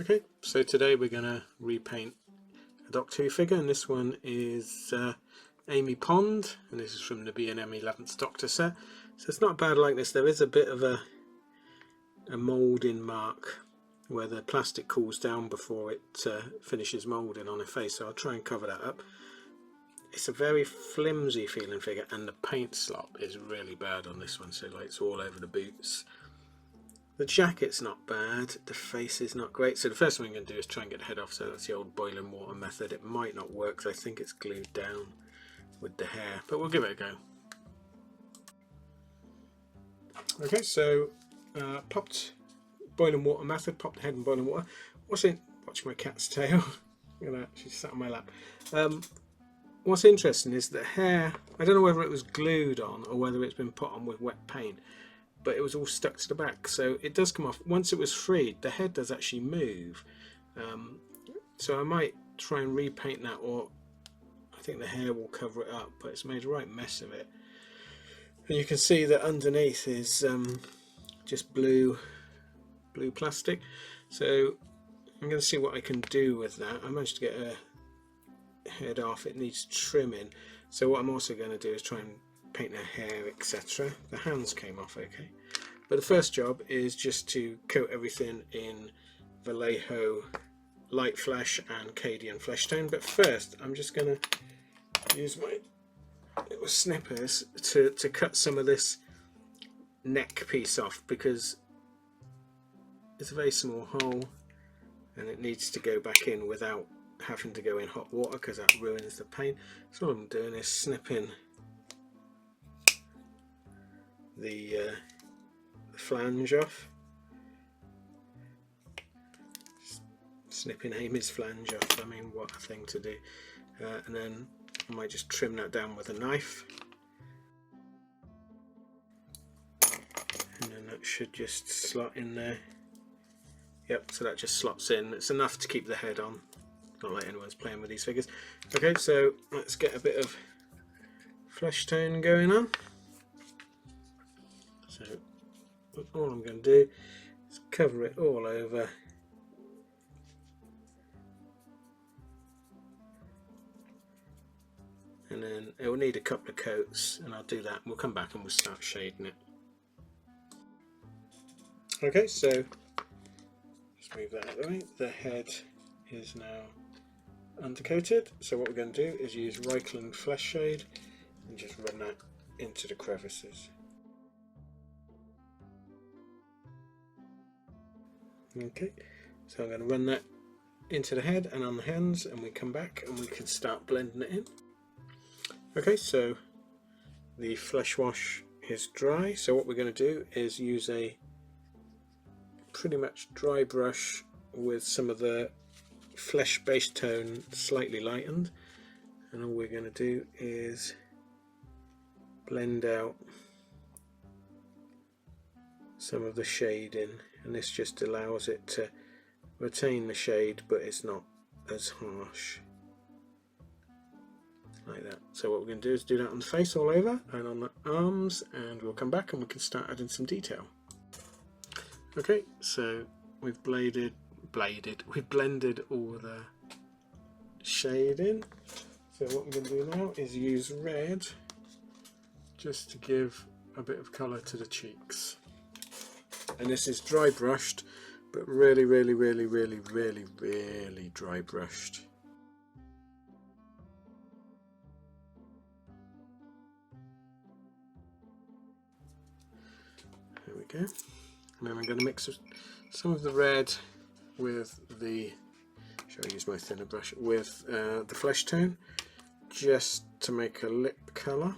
Okay, so today we're going to repaint a Doctor Who figure, and this one is Amy Pond, and this is from the B&M 11th Doctor set. So it's not bad like this. There is a bit of a moulding mark where the plastic cools down before it finishes moulding on her face, so I'll try and cover that up. It's a very flimsy feeling figure, and the paint slop is really bad on this one, so like it's all over the boots. The jacket's not bad, the face is not great, so the first thing I'm going to do is try and get the head off. So that's the old boiling water method. It might not work because I think it's glued down with the hair, but we'll give it a go. Okay, so popped boiling water method, popped the head in boiling water. Watch my cat's tail. Look at that, she sat on my lap. What's interesting is the hair, I don't know whether it was glued on or whether it's been put on with wet paint, but it was all stuck to the back, so it does come off. Once it was freed, the head does actually move, so I might try and repaint that, or I think the hair will cover it up, but it's made a right mess of it. And you can see that underneath is just blue plastic, so I'm going to see what I can do with that. I managed to get a head off. It needs trimming, so what I'm also going to do is try and paint her hair, etc. The hands came off okay, but the first job is just to coat everything in Vallejo light flesh and Kadian flesh tone. But first I'm just going to use my little snippers to cut some of this neck piece off, because it's a very small hole and it needs to go back in without having to go in hot water, because that ruins the paint. So all I'm doing is snipping the flange off, snipping Amy's flange off. I mean, what a thing to do. And then I might just trim that down with a knife, and then that should just slot in there. Yep, so that just slots in. It's enough to keep the head on, not like anyone's playing with these figures. Okay, so let's get a bit of flesh tone going on. So all I'm going to do is cover it all over, and then it will need a couple of coats, and I'll do that. We'll come back and we'll start shading it. Okay, so just move that out of the way. The head is now undercoated, so what we're going to do is use Repaint flesh shade and just run that into the crevices. Okay, so I'm going to run that into the head and on the hands, and we come back and we can start blending it in. Okay, so the flesh wash is dry, so what we're going to do is use a pretty much dry brush with some of the flesh base tone slightly lightened, and all we're going to do is blend out some of the shading, and this just allows it to retain the shade, but it's not as harsh like that. So what we're going to do is do that on the face all over and on the arms, and we'll come back and we can start adding some detail. Okay, so we've blended all the shade in. So what we're going to do now is use red just to give a bit of colour to the cheeks. And this is dry brushed, but really dry brushed. There we go. And then I'm going to mix some of the red with the, shall I use my thinner brush, with the flesh tone, just to make a lip colour.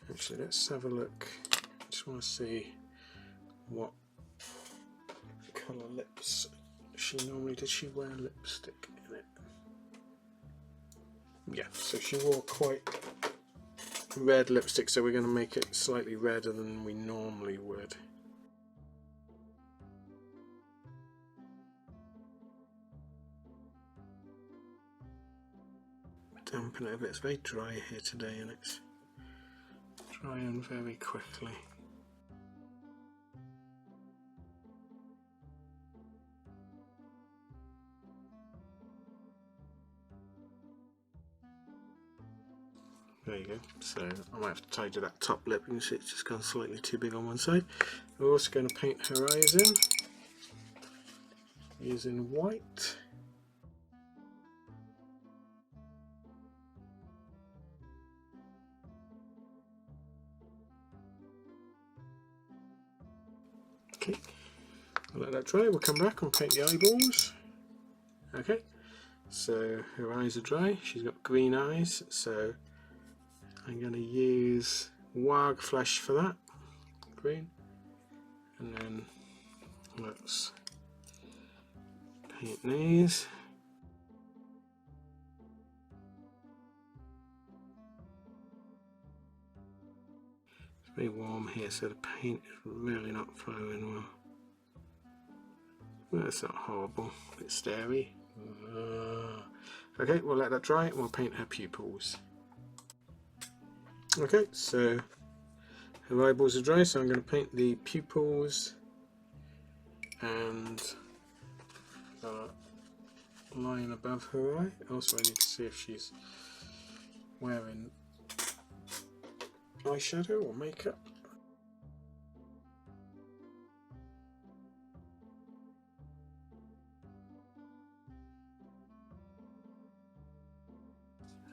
Actually, let's have a look. I just want to see what colour lips she normally did. She wear lipstick in it? Yeah, so she wore quite red lipstick, so we're going to make it slightly redder than we normally would. Dampen it a bit. It's very dry here today, and it's drying very quickly. There you go. So I might have to tidy that top lip. You can see it's just gone slightly too big on one side. We're also going to paint her eyes in using white. Okay, I'll let that dry. We'll come back and paint the eyeballs. Okay, so her eyes are dry. She's got green eyes, so I'm going to use Wag Flesh for that, green, and then let's paint these. It's very warm here, so the paint is really not flowing well. Well, it's not horrible, a bit starey. Okay, we'll let that dry and we'll paint her pupils. Okay, so her eyeballs are dry, so I'm going to paint the pupils and the line above her eye. Also, I need to see if she's wearing eyeshadow or makeup.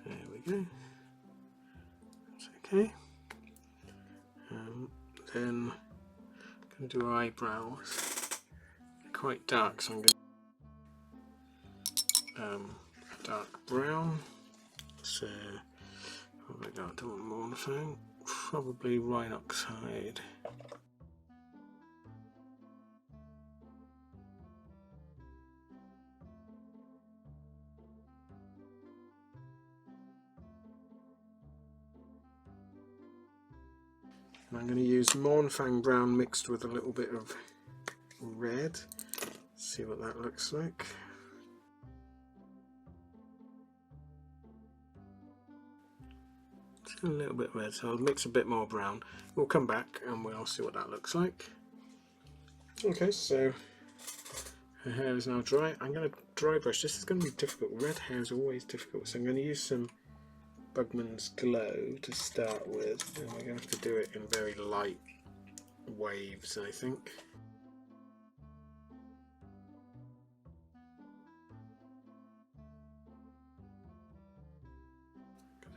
There we go. That's okay. Then I'm going to do her eyebrows. They're quite dark, so I'm going to dark brown. So probably don't do it more on the phone. Probably Rhinoxide. And I'm going to use Mornfang brown mixed with a little bit of red. See what that looks like. Just a little bit red, so I'll mix a bit more brown. We'll come back and we'll see what that looks like. Okay, so her hair is now dry. I'm going to dry brush. This is going to be difficult. Red hair is always difficult, so I'm going to use some Bugman's Glow to start with, and we're going to have to do it in very light waves, I think.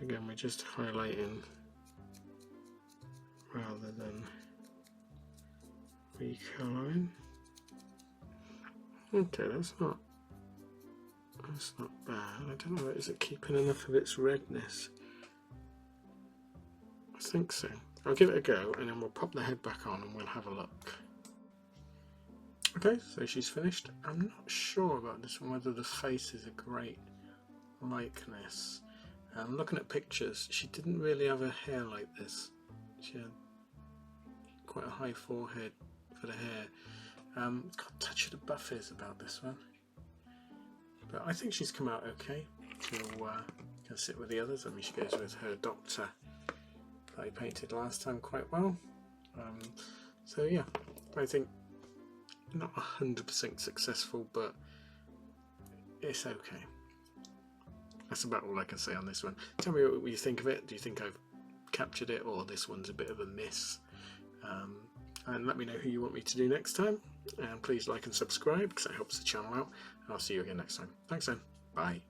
Again, we're just highlighting rather than recolouring. Okay, that's not bad. I don't know, is it keeping enough of its redness? I think so. I'll give it a go and then we'll pop the head back on and we'll have a look. Okay, so she's finished. I'm not sure about this one, whether the face is a great likeness. Looking at pictures, she didn't really have her hair like this. She had quite a high forehead for the hair. It's got a touch of the buffies about this one. But I think she's come out okay. She'll can sit with the others. I mean, she goes with her doctor that I painted last time quite well. So yeah, I think not 100% successful, but it's okay. That's about all I can say on this one. Tell me what you think of it. Do you think I've captured it, or this one's a bit of a miss? And let me know who you want me to do next time. And please like and subscribe because that helps the channel out. And I'll see you again next time. Thanks then. Bye.